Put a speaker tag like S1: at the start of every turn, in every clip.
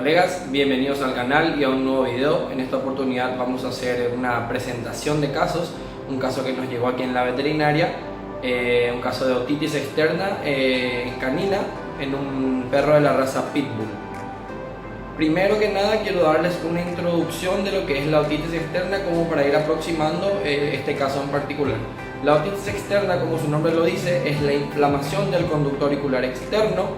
S1: colegas, bienvenidos al canal y a un nuevo video. En esta oportunidad vamos a hacer una presentación de casos, un caso que nos llegó aquí en la veterinaria, un caso de otitis externa canina en un perro de la raza Pitbull. Primero que nada quiero darles una introducción de lo que es la otitis externa como para ir aproximando este caso en particular. La otitis externa, como su nombre lo dice, es la inflamación del conducto auricular externo.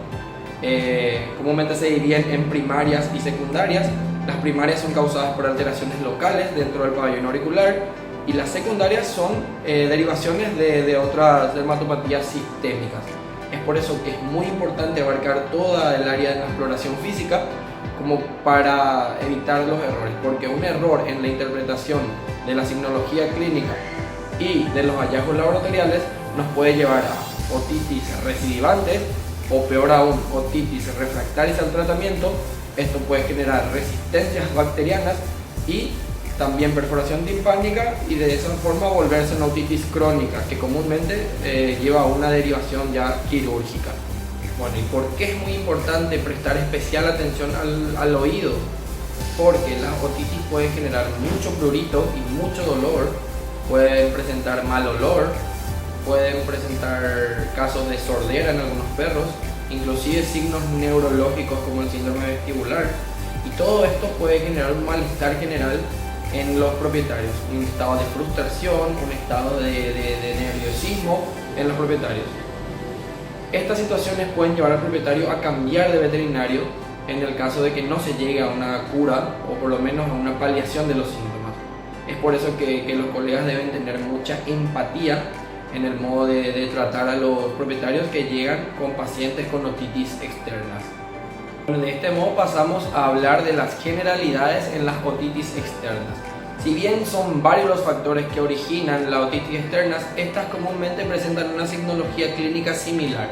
S1: Comúnmente se dividen en primarias y secundarias. Las primarias son causadas por alteraciones locales dentro del pabellón auricular y las secundarias son derivaciones de otras dermatopatías sistémicas. Es por eso que es muy importante abarcar toda el área de la exploración física como para evitar los errores, porque un error en la interpretación de la signología clínica y de los hallazgos laboratoriales nos puede llevar a otitis recidivantes o peor aún, otitis refractarias al tratamiento. Esto puede generar resistencias bacterianas y también perforación timpánica y de esa forma volverse una otitis crónica que comúnmente lleva a una derivación ya quirúrgica. Bueno, ¿y por qué es muy importante prestar especial atención al oído? Porque las otitis pueden generar mucho prurito y mucho dolor, pueden presentar mal olor, pueden presentar casos de sordera en algunos perros, inclusive signos neurológicos como el síndrome vestibular, y todo esto puede generar un malestar general en los propietarios, un estado de frustración, un estado de nerviosismo en los propietarios. Estas situaciones pueden llevar al propietario a cambiar de veterinario en el caso de que no se llegue a una cura o por lo menos a una paliación de los síntomas. Es por eso que los colegas deben tener mucha empatía en el modo de tratar a los propietarios que llegan con pacientes con otitis externas. De este modo pasamos a hablar de las generalidades en las otitis externas. Si bien son varios los factores que originan la otitis externas, estas comúnmente presentan una signología clínica similar.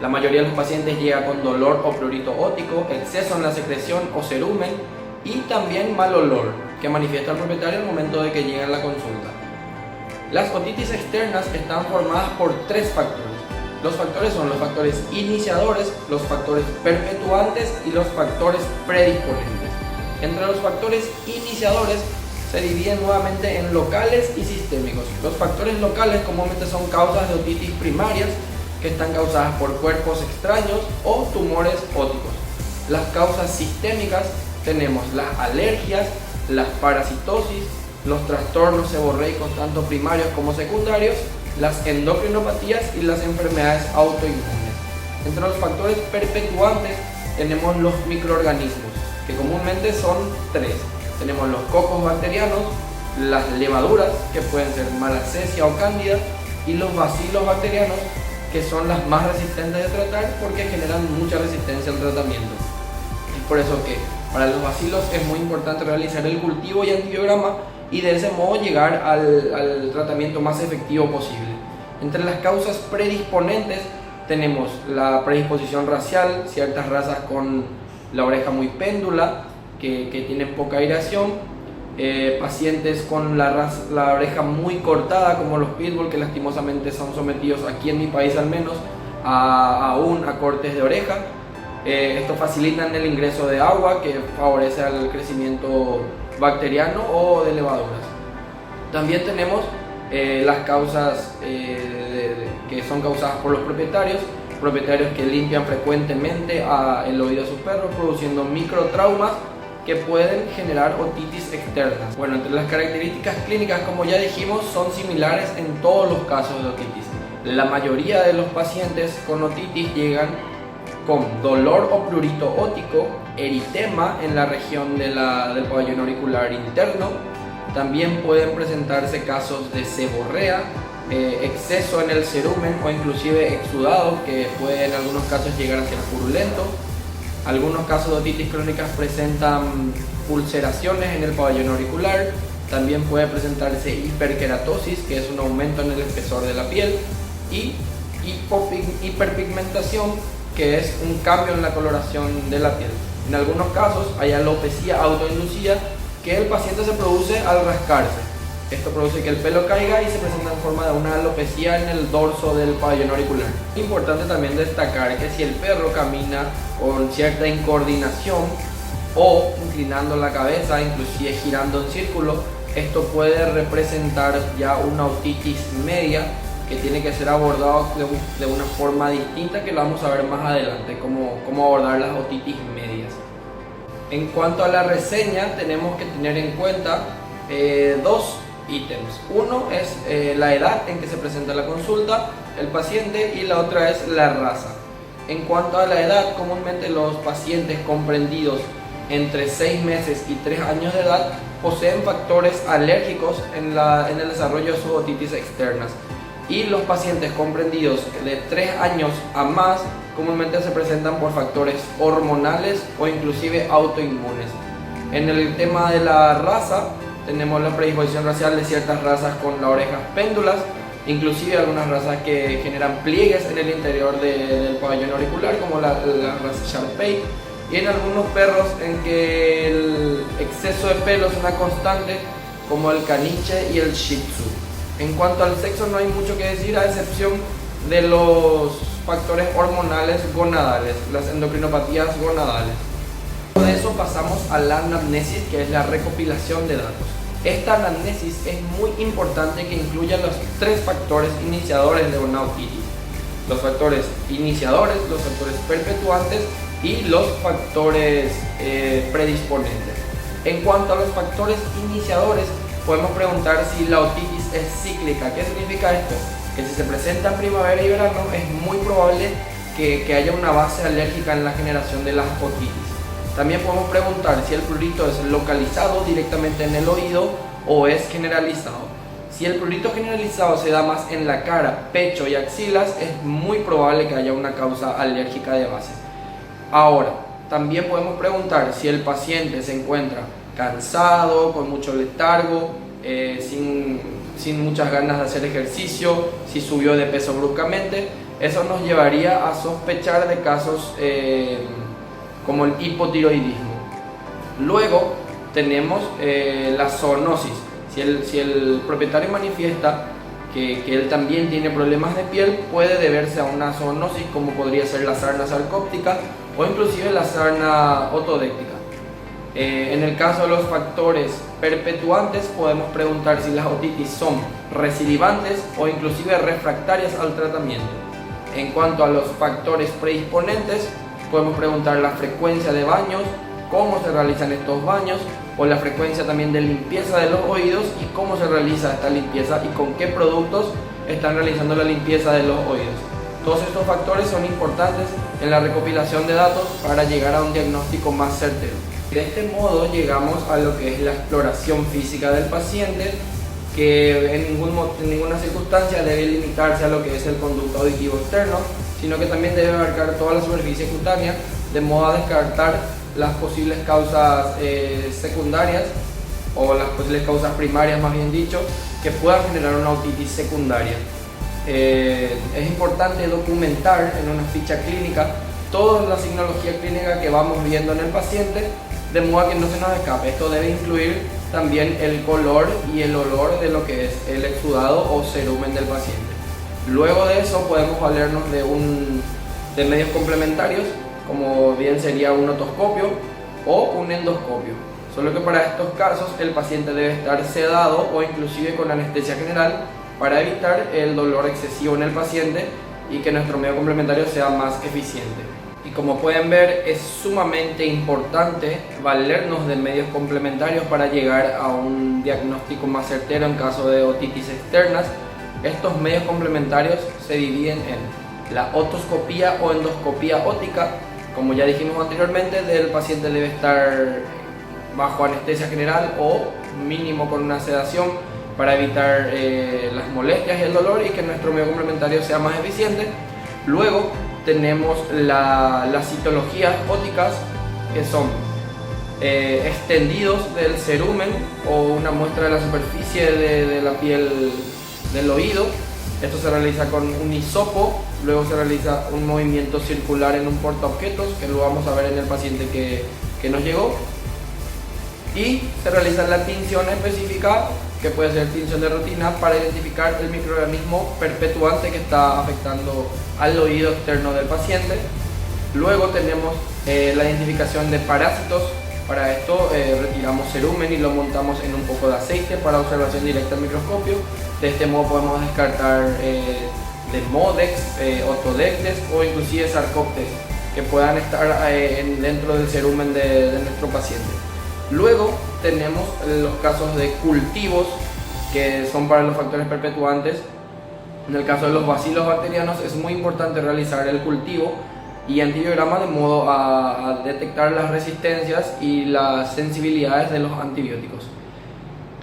S1: La mayoría de los pacientes llega con dolor o prurito ótico, exceso en la secreción o cerumen y también mal olor que manifiesta el propietario al momento de que llega a la consulta. Las otitis externas están formadas por tres factores. Los factores son los factores iniciadores, los factores perpetuantes y los factores predisponentes. Entre los factores iniciadores se dividen nuevamente en locales y sistémicos. Los factores locales comúnmente son causas de otitis primarias que están causadas por cuerpos extraños o tumores óticos. Las causas sistémicas tenemos las alergias, las parasitosis, los trastornos seborreicos tanto primarios como secundarios, las endocrinopatías y las enfermedades autoinmunes. Entre los factores perpetuantes tenemos los microorganismos, que comúnmente son tres. Tenemos los cocos bacterianos, las levaduras, que pueden ser malacesia o cándida, y los bacilos bacterianos, que son las más resistentes de tratar porque generan mucha resistencia al tratamiento. Es por eso que para los bacilos es muy importante realizar el cultivo y antibiograma y de ese modo llegar al tratamiento más efectivo posible. Entre las causas predisponentes tenemos la predisposición racial, ciertas razas con la oreja muy péndula, que tienen poca aireación, pacientes con la oreja muy cortada como los pitbull, que lastimosamente son sometidos aquí en mi país al menos aún a cortes de oreja. Esto facilita el ingreso de agua que favorece al crecimiento bacteriano o de levaduras. También tenemos las causas que son causadas por los propietarios que limpian frecuentemente el oído de sus perros, produciendo microtraumas que pueden generar otitis externas. Bueno, entre las características clínicas, como ya dijimos, son similares en todos los casos de otitis. La mayoría de los pacientes con otitis llegan con dolor o prurito ótico, eritema en la región del pabellón auricular interno. También pueden presentarse casos de seborrea, exceso en el cerumen o inclusive exudados que pueden en algunos casos llegar a ser purulentos. Algunos casos de otitis crónicas presentan ulceraciones en el pabellón auricular. También puede presentarse hiperkeratosis, que es un aumento en el espesor de la piel, y hiperpigmentación, que es un cambio en la coloración de la piel. En algunos casos hay alopecia autoinducida, que el paciente se produce al rascarse. Esto produce que el pelo caiga y se presenta en forma de una alopecia en el dorso del pabellón auricular. Es importante también destacar que si el perro camina con cierta incoordinación o inclinando la cabeza, inclusive girando en círculo. Esto puede representar ya una otitis media que tiene que ser abordado de una forma distinta, que lo vamos a ver más adelante, cómo abordar las otitis medias. En cuanto a la reseña, tenemos que tener en cuenta dos ítems. Uno es la edad en que se presenta la consulta el paciente, y la otra es la raza. En cuanto a la edad, comúnmente los pacientes comprendidos entre 6 meses y 3 años de edad poseen factores alérgicos en el desarrollo de sus otitis externas, y los pacientes comprendidos de 3 años a más comúnmente se presentan por factores hormonales o inclusive autoinmunes. En el tema de la raza, tenemos la predisposición racial de ciertas razas con las orejas péndulas, inclusive algunas razas que generan pliegues en el interior del pabellón auricular, como la raza Shar-Pei, y en algunos perros en que el exceso de pelo es una constante, como el caniche y el Shih Tzu. En cuanto al sexo, no hay mucho que decir, a excepción de los factores hormonales gonadales, las endocrinopatías gonadales. De eso pasamos a la anamnesis, que es la recopilación de datos. Esta anamnesis es muy importante, que incluya los 3 factores iniciadores de una otitis: los factores iniciadores, los factores perpetuantes y los factores predisponentes. En cuanto a los factores iniciadores, podemos preguntar si la otitis es cíclica. ¿Qué significa esto? Que si se presenta en primavera y verano, es muy probable que haya una base alérgica en la generación de las otitis. También podemos preguntar si el prurito es localizado directamente en el oído o es generalizado. Si el prurito generalizado se da más en la cara, pecho y axilas, es muy probable que haya una causa alérgica de base. Ahora, también podemos preguntar si el paciente se encuentra cansado, con mucho letargo, sin muchas ganas de hacer ejercicio, si subió de peso bruscamente. Eso nos llevaría a sospechar de casos como el hipotiroidismo. Luego tenemos la zoonosis. Si el propietario manifiesta que él también tiene problemas de piel, puede deberse a una zoonosis, como podría ser la sarna sarcóptica o inclusive la sarna otodéctica. En el caso de los factores perpetuantes, podemos preguntar si las otitis son recidivantes o inclusive refractarias al tratamiento. En cuanto a los factores predisponentes, podemos preguntar la frecuencia de baños, cómo se realizan estos baños, o la frecuencia también de limpieza de los oídos y cómo se realiza esta limpieza y con qué productos están realizando la limpieza de los oídos. Todos estos factores son importantes en la recopilación de datos para llegar a un diagnóstico más certero. De este modo llegamos a lo que es la exploración física del paciente, que en ninguna circunstancia debe limitarse a lo que es el conducto auditivo externo, sino que también debe abarcar toda la superficie cutánea, de modo a descartar las posibles causas secundarias, o las posibles causas primarias, más bien dicho, que puedan generar una otitis secundaria. Es importante documentar en una ficha clínica toda la signología clínica que vamos viendo en el paciente, de modo a que no se nos escape. Esto debe incluir también el color y el olor de lo que es el exudado o cerumen del paciente. Luego de eso podemos valernos de medios complementarios, como bien sería un otoscopio o un endoscopio. Solo que para estos casos el paciente debe estar sedado o inclusive con anestesia general, para evitar el dolor excesivo en el paciente y que nuestro medio complementario sea más eficiente. Y como pueden ver, es sumamente importante valernos de medios complementarios para llegar a un diagnóstico más certero en caso de otitis externas. Estos medios complementarios se dividen en la otoscopía o endoscopía ótica. Como ya dijimos anteriormente, el paciente debe estar bajo anestesia general o mínimo con una sedación para evitar las molestias y el dolor y que nuestro medio complementario sea más eficiente. Luego tenemos las citologías ópticas, que son extendidos del cerumen o una muestra de la superficie de la piel del oído. Esto se realiza con un hisopo, luego se realiza un movimiento circular en un portaobjetos, que lo vamos a ver en el paciente que nos llegó, y se realiza la tinción específica, que puede ser tinción de rutina, para identificar el microorganismo perpetuante que está afectando al oído externo del paciente. Luego tenemos la identificación de parásitos Para esto retiramos cerumen y lo montamos en un poco de aceite para observación directa al microscopio. De este modo podemos descartar Desmodex, Otodectes o inclusive Sarcoptes que puedan estar dentro del cerumen de nuestro paciente. Luego tenemos los casos de cultivos que son para los factores perpetuantes. En el caso de los bacilos bacterianos es muy importante realizar el cultivo y antibiograma de modo a detectar las resistencias y las sensibilidades de los antibióticos.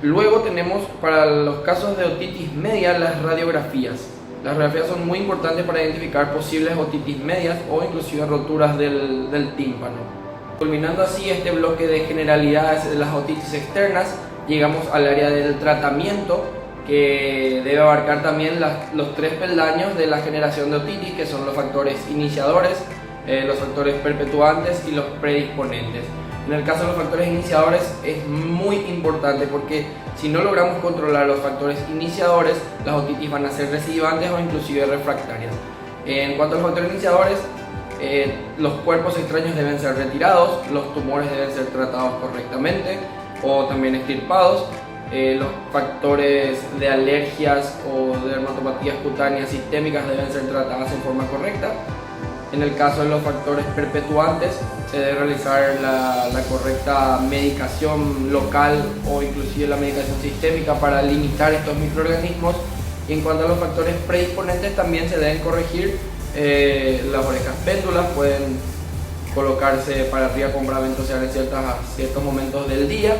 S1: Luego tenemos para los casos de otitis media las radiografías. Las radiografías son muy importantes para identificar posibles otitis medias o inclusive roturas del tímpano. Culminando así este bloque de generalidades de las otitis externas, llegamos al área del tratamiento, que debe abarcar también los 3 peldaños de la generación de otitis, que son los factores iniciadores, los factores perpetuantes y los predisponentes. En el caso de los factores iniciadores es muy importante porque si no logramos controlar los factores iniciadores, las otitis van a ser recidivantes o inclusive refractarias. En cuanto a los factores iniciadores, los cuerpos extraños deben ser retirados, los tumores deben ser tratados correctamente o también extirpados. Los factores de alergias o de dermatopatías cutáneas sistémicas deben ser tratadas en forma correcta. En el caso de los factores perpetuantes, se debe realizar la correcta medicación local o inclusive la medicación sistémica para limitar estos microorganismos. Y en cuanto a los factores predisponentes, también se deben corregir las orejas péndulas, pueden colocarse para arriba con braventosal en ciertos momentos del día.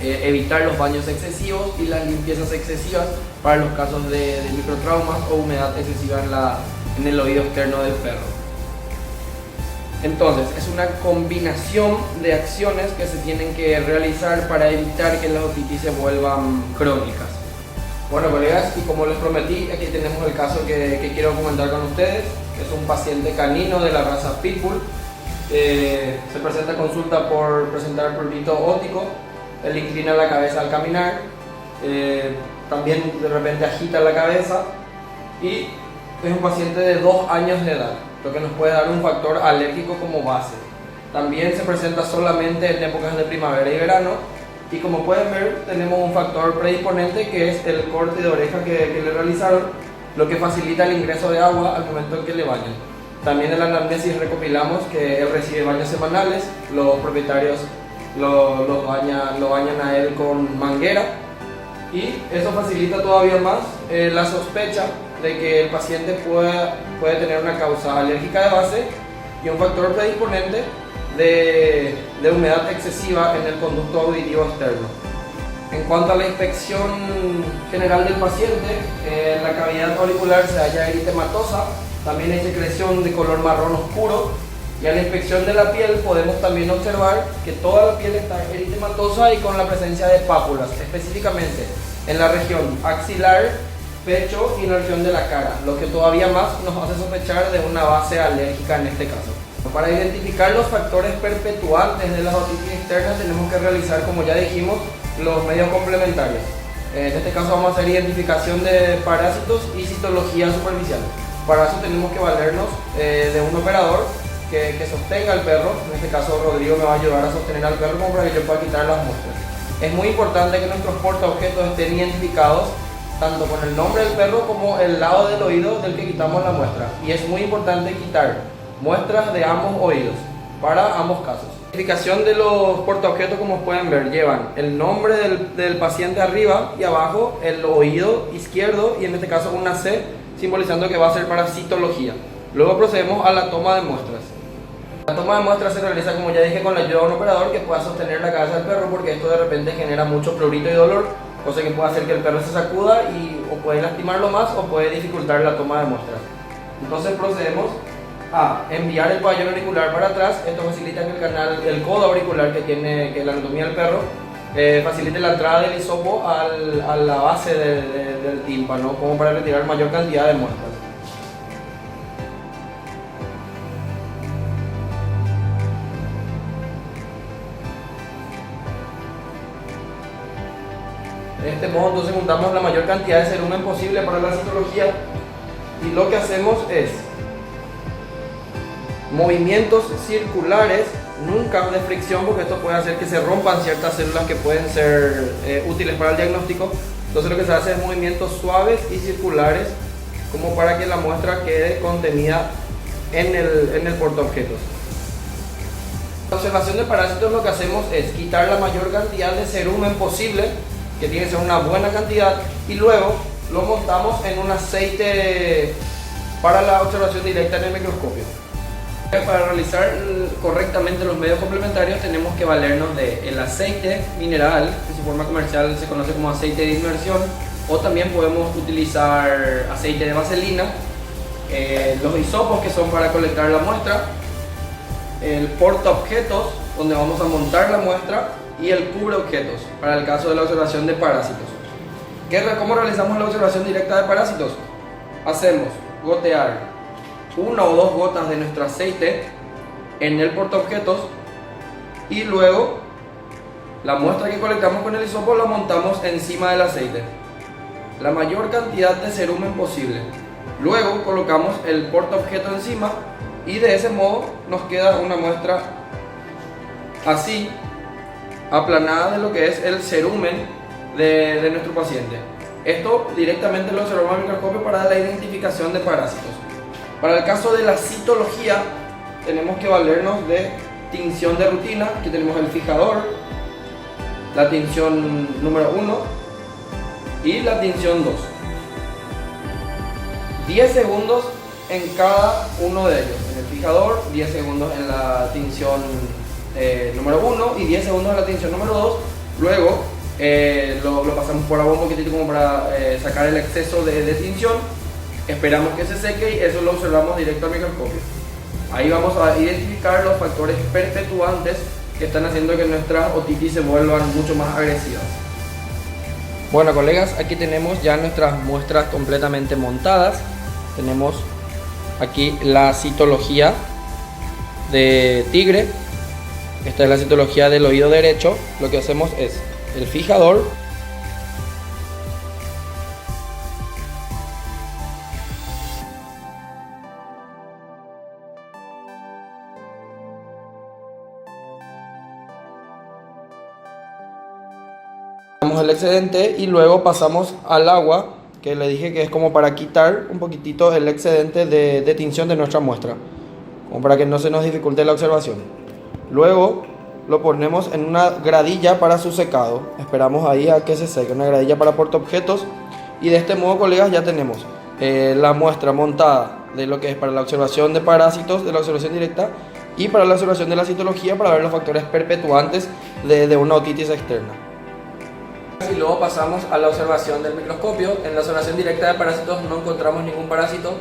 S1: Evitar los baños excesivos y las limpiezas excesivas para los casos de microtraumas o humedad excesiva en el oído externo del perro. Entonces, es una combinación de acciones que se tienen que realizar para evitar que las otitis se vuelvan crónicas. Bueno, colegas, y como les prometí, aquí tenemos el caso que quiero comentar con ustedes. Es un paciente canino de la raza Pitbull. Se presenta a consulta por presentar prurito óptico. Él inclina la cabeza al caminar, también de repente agita la cabeza y es un paciente de 2 años de edad, lo que nos puede dar un factor alérgico como base. También se presenta solamente en épocas de primavera y verano y como pueden ver tenemos un factor predisponente que es el corte de oreja que le realizaron, lo que facilita el ingreso de agua al momento en que le bañan. También en la anamnesis recopilamos que él recibe baños semanales, los propietarios lo bañan a él con manguera y eso facilita todavía más la sospecha de que el paciente puede tener una causa alérgica de base y un factor predisponente de humedad excesiva en el conducto auditivo externo. En cuanto a la inspección general del paciente, en la cavidad auricular se halla eritematosa, también hay secreción de color marrón oscuro. Y a la inspección de la piel podemos también observar que toda la piel está eritematosa y con la presencia de pápulas, específicamente en la región axilar, pecho y en la región de la cara, lo que todavía más nos hace sospechar de una base alérgica en este caso. Para identificar los factores perpetuantes de las otitis externas tenemos que realizar, como ya dijimos, los medios complementarios. En este caso vamos a hacer identificación de parásitos y citología superficial. Para eso tenemos que valernos de un operador que sostenga al perro. En este caso Rodrigo me va a ayudar a sostener al perro como para que yo pueda quitar las muestras. Es muy importante que nuestros portaobjetos estén identificados tanto con el nombre del perro como el lado del oído del que quitamos la muestra, y es muy importante quitar muestras de ambos oídos para ambos casos. La identificación de los portaobjetos, como pueden ver, llevan el nombre del paciente arriba y abajo el oído izquierdo y en este caso una C simbolizando que va a ser para citología. Luego procedemos a la toma de muestras. La toma de muestras se realiza, como ya dije, con la ayuda de un operador que pueda sostener la cabeza del perro, porque esto de repente genera mucho prurito y dolor, cosa que puede hacer que el perro se sacuda y o puede lastimarlo más o puede dificultar la toma de muestras. Entonces procedemos a enviar el pabellón auricular para atrás. Esto facilita que el codo auricular que la anatomía del perro facilite la entrada del hisopo a la base del tímpano, como para retirar mayor cantidad de muestras. De este modo entonces juntamos la mayor cantidad de cerumen posible para la citología y lo que hacemos es movimientos circulares nunca de fricción, porque esto puede hacer que se rompan ciertas células que pueden ser útiles para el diagnóstico. Entonces lo que se hace es movimientos suaves y circulares, como para que la muestra quede contenida en el portaobjetos. La observación de parásitos, lo que hacemos es quitar la mayor cantidad de cerumen posible, que tiene que ser una buena cantidad, y luego lo montamos en un aceite para la observación directa en el microscopio. Para realizar correctamente los medios complementarios tenemos que valernos del aceite mineral, que en su forma comercial se conoce como aceite de inmersión, o también podemos utilizar aceite de vaselina, los hisopos, que son para colectar la muestra, el portaobjetos, donde vamos a montar la muestra, y el cubreobjetos, para el caso de la observación de parásitos. ¿Cómo realizamos la observación directa de parásitos? Hacemos gotear 1 o 2 gotas de nuestro aceite en el portaobjetos, y luego la muestra que colectamos con el hisopo la montamos encima del aceite, la mayor cantidad de cerumen posible. Luego colocamos el portaobjeto encima, y de ese modo nos queda una muestra así, aplanada de lo que es el cerumen de nuestro paciente. Esto directamente lo observamos al microscopio para la identificación de parásitos. Para el caso de la citología, tenemos que valernos de tinción de rutina. Aquí tenemos el fijador, la tinción número 1 y la tinción 2. 10 segundos en cada uno de ellos. En el fijador, 10 segundos en la tinción número 1 y 10 segundos en la tinción número 2. Luego lo pasamos por agua un poquitito como para sacar el exceso de tinción. Esperamos que se seque y eso lo observamos directo al microscopio. Ahí vamos a identificar los factores perpetuantes que están haciendo que nuestras otitis se vuelvan mucho más agresivas. Bueno, colegas, aquí tenemos ya nuestras muestras completamente montadas. Tenemos aquí la citología de tigre. Esta es la citología del oído derecho. Lo que hacemos es el fijador, el excedente, y luego pasamos al agua, que le dije que es como para quitar un poquitito el excedente de tinción de nuestra muestra, como para que no se nos dificulte la observación. Luego lo ponemos en una gradilla para su secado. Esperamos ahí a que se seque, una gradilla para portaobjetos, y de este modo, colegas, ya tenemos la muestra montada de lo que es para la observación de parásitos, de la observación directa, y para la observación de la citología, para ver los factores perpetuantes de una otitis externa. Y luego pasamos a la observación del microscopio. En la observación directa de parásitos no encontramos ningún parásito,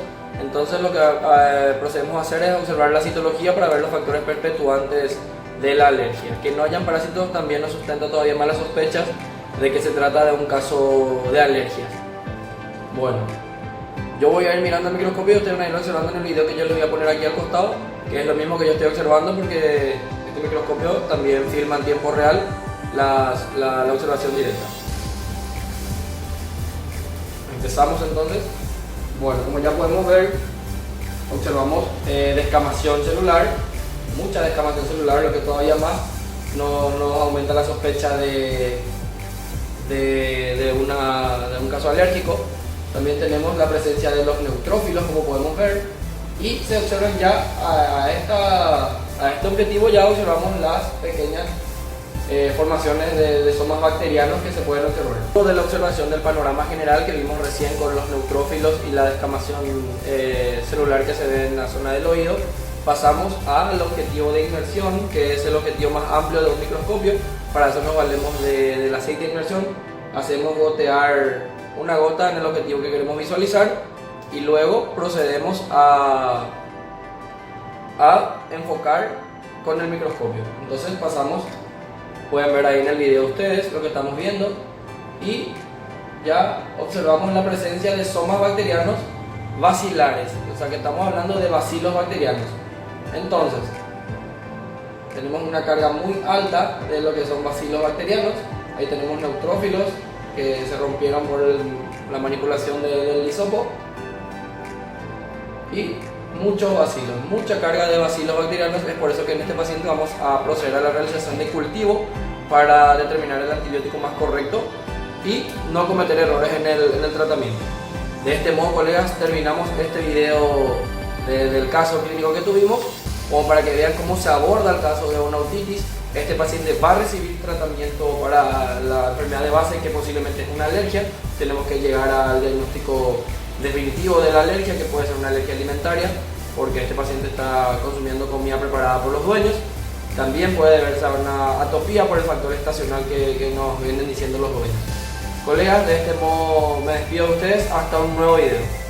S1: entonces lo que procedemos a hacer es observar la citología para ver los factores perpetuantes de la alergia. Que no hayan parásitos también nos sustenta todavía más las sospechas de que se trata de un caso de alergia. Bueno, yo voy a ir mirando el microscopio y ustedes van a ir observando en el video que yo les voy a poner aquí al costado, que es lo mismo que yo estoy observando, porque este microscopio también filma en tiempo real la observación directa. Empezamos entonces. Bueno, como ya podemos ver, observamos descamación celular, mucha descamación celular, lo que todavía más nos aumenta la sospecha de un caso alérgico. También tenemos la presencia de los neutrófilos, como podemos ver, y se observan ya a este objetivo, ya observamos las pequeñas formaciones de somas bacterianos que se pueden observar. De la observación del panorama general que vimos recién con los neutrófilos y la descamación celular que se ve en la zona del oído, pasamos al objetivo de inmersión, que es el objetivo más amplio de un microscopio. Para eso nos valemos del aceite de inmersión, hacemos gotear una gota en el objetivo que queremos visualizar y luego procedemos a enfocar con el microscopio. Entonces pasamos, pueden ver ahí en el video ustedes lo que estamos viendo, y ya observamos la presencia de somas bacterianos bacilares, o sea que estamos hablando de bacilos bacterianos. Entonces tenemos una carga muy alta de lo que son bacilos bacterianos. Ahí tenemos neutrófilos que se rompieron por la manipulación del hisopo, y muchos bacilos, mucha carga de bacilos bacterianos. Es por eso que en este paciente vamos a proceder a la realización de cultivo para determinar el antibiótico más correcto y no cometer errores en el tratamiento. De este modo, colegas, terminamos este video del caso clínico que tuvimos, como para que vean cómo se aborda el caso de una otitis. Este paciente va a recibir tratamiento para la enfermedad de base, que posiblemente es una alergia. Tenemos que llegar al diagnóstico definitivo de la alergia, que puede ser una alergia alimentaria, porque este paciente está consumiendo comida preparada por los dueños. También puede deberse a una atopía por el factor estacional que nos vienen diciendo los dueños. Colegas, de este modo me despido de ustedes hasta un nuevo video.